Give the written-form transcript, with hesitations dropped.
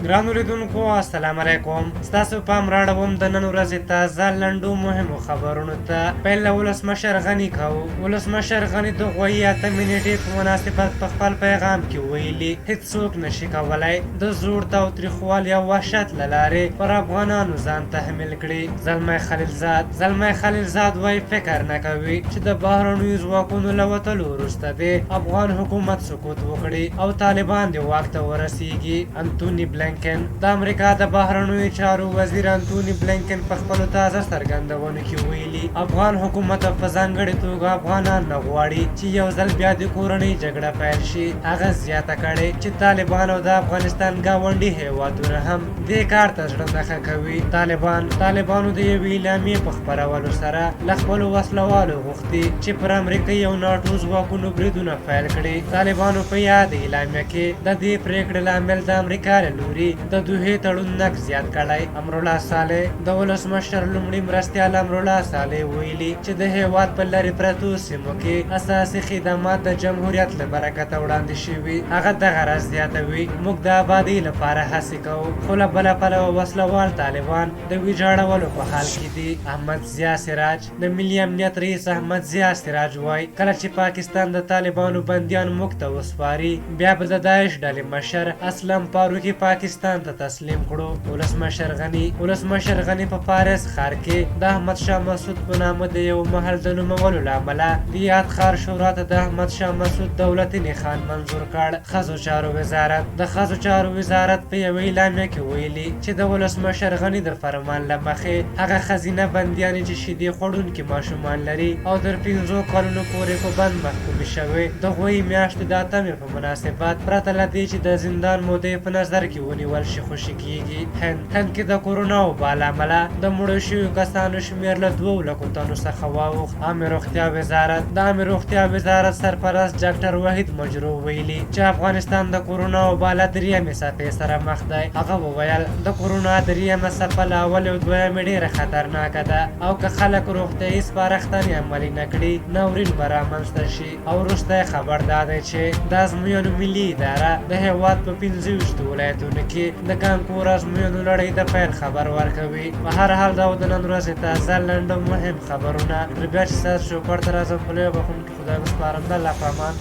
ګرانو لیدونکو السلام علیکم. ستاسو پام راړوم د نن ورځې تازه لنډو مهمو خبرونو ته. پیل له ولسمشر غني کوو. ولسمشر غني د غویي 8 منټې په مناسبت په خپل پیغام کې ویلي هیڅوک نشي کولی د زوړ تاوتریخوالي او وحشت له لارې پر افغانانو ځان تحمیل کړي. زلمی خلیلزاد وایي فکر نه کوي چې د بهرنیو ځواکونو له وتلو وروسته د افغان حکومت سقوط وکړي او طالبان د واک ته ورسیږي. انتوني بلنکن د امریکا د بهرنیو چارو وزیر انتوني بلنکن په خپلو تازه څرګندونو کې ویلي افغان حکومت په ځانګړې توګه افغانان نه غواړي چې یو ځل بیا د کورنۍ جګړه پیل شي. هغه زیاته کړې چې طالبان او د افغانستان ګاونډي هیوادونه هم دې کار ته زړه نښه کوي. طالبانو د یوې اعلامیې په خپرولو سره له خپلو وسلوالو غوښتي چې پر امریکایي او ناټو ځواکونو بریدونه پیل کړي. طالبانو په یاد اعلامیه کې د دې پرېکړې لامل د امریکا له لوري د دوحې تړون نقض زیات کړی. امرالله صالح د ولسمشر لومړي مرستیال امرالله صالح ویلي چې د هیواد په لرې پرتو سیمو کې اساسي خدمات د جمهوریت له برکته وړاندې شوي. هغه دغه راز زیاتوي موږ د آبادۍ لپاره هڅې کوو خو له بله پلوه وسلوال طالبان د ویجاړولو په حال کې دي. احمد ضیا سراج د ملي امنیت رئیس احمد ضیا سراج وایي کله چې پاکستان د طالبانو بندیان موږ ته وسپاري بیا به د داعش ډلې مشر اسلم فاروقي پاکستان ته تسلیم کړو. ولسمشر غني په پاریس ښار کې د احمد شاه مسعود په نامه د یو محل د نومولو له امله د یاد ښار شورا ته د احمد شاه مسعود دولتي نښان منظور کړ. د ښځو چارو وزارت په یوه اعلامیه کې ویلي چې د ولسمشر غني د فرمان له مخې هغه ښځینه بندیانې چې شیدې خوړونکي ماشومان لري او تر 5 کلونو پورې په بند محکومې شوې د غویي میاشتې د 8 په مناسبت پرته له دې چې د زندان مودې په نظر کې ونیول شي خوشي کیږي. هند کې د کورونا وبا له امله د مړو شویو کسانو شمېر له 2 لکو تنو څخه واوښت. د عامې روغتیا وزارت سرپرست ډاکټر وحید مجرو ویلي چې افغانستان د کورونا وبا له 3مې څپې سره مخ دی. هغه وویل د کورونا 3مه څپه له اول او 2مې ډېره خطرناکه ده او که خلک روغتیایي سپارښتنې عملي نه کړي ناورین به رامنځته شي. او وروستی خبر دا دی چې د ازموینو ملي اداره د هیواد په 25 ولایتونو کې د کانکور ازموینو لړۍ د پیل خبر ورکوي. په هر حال دا د نن ورځې تازه لنډ مهم خبرونه بیا چې ستاسو چوپړ ته راځم په لویه بخښونکي خدای وسپارم. د الله په امان.